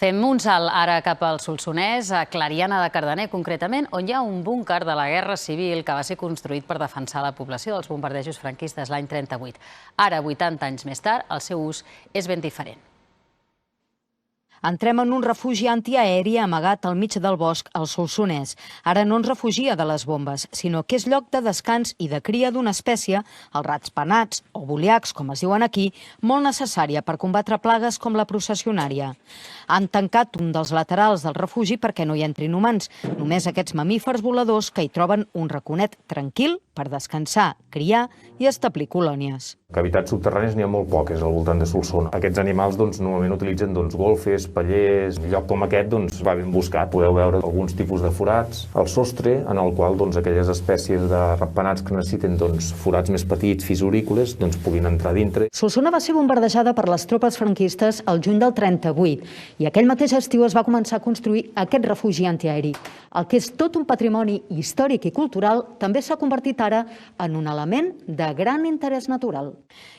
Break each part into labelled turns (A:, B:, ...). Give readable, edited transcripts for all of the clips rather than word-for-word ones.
A: Fem un salt ara cap al Solsonès, a Clariana de Cardener, concretament, on hi ha un búnquer de la Guerra Civil que va ser construït per defensar la població dels bombardejos franquistes l'any 38. Ara, 80 anys més tard, el seu ús és ben diferent.
B: Entrem en un refugi antiaeri amagat al mig del bosc al Solsonès. Ara no ens refugia de les bombes, sinó que és lloc de descans i de cria d'una espècie, els ratpenats, o boliacs, com es diuen aquí, molt necessària per combatre plagues com la processionària. Han tancat un dels laterals del refugi perquè no hi entrin humans, només aquests mamífers voladors que hi troben un raconet tranquil per descansar, criar i establir colònies.
C: Habitats subterranis n'hi ha molt poques al voltant de Solsona. Aquests animals normalment utilitzen golfes, pallers. Un lloc com aquest va ben buscat. Podeu veure alguns tipus de forats al sostre, en el qual aquelles espècies de ratpenats que necessiten forats més petits, fisurícoles, puguin entrar dintre.
B: Solsona va ser bombardejada per les tropes franquistes el juny del 38 i aquell mateix estiu es va començar a construir aquest refugi antiaeri. El que és tot un patrimoni històric i cultural també s'ha convertit ara en un element de gran interès natural.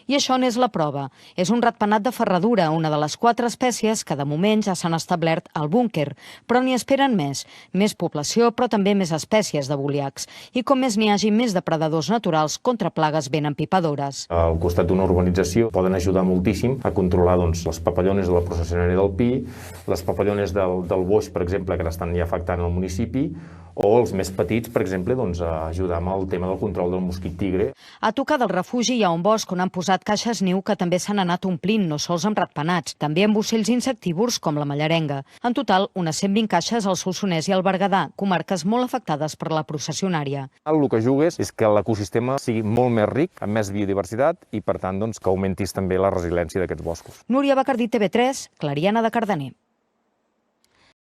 B: I això n'és la prova. És un ratpenat de ferradura, una de les 4 espècies que de moment ja s'han establert al búnquer, però n'hi esperen més. Més població, però també més espècies de boliacs. I com més n'hi hagi, més depredadors naturals contra plagues ben empipadores.
C: Al costat d'una urbanització poden ajudar moltíssim a controlar les papallones de la processionària del Pi, les papallones del boix, per exemple, que estan ja afectant el municipi, o els més petits, per exemple, a ajudar amb el tema del control del mosquit tigre.
B: A tocar del refugi hi ha un bosc on han posat caixes niu que també s'han anat omplint, no sols amb ratpenats, també amb ocells insectívors com la mallarenga. En total, unes 120 caixes al Solsonès i al Berguedà, comarques molt afectades per la processionària.
C: El que jugues és que l'ecosistema sigui molt més ric, amb més biodiversitat i, per tant, que augmentis també la resiliència d'aquests boscos.
B: Núria Bacardí, TV3, Clariana de Cardener.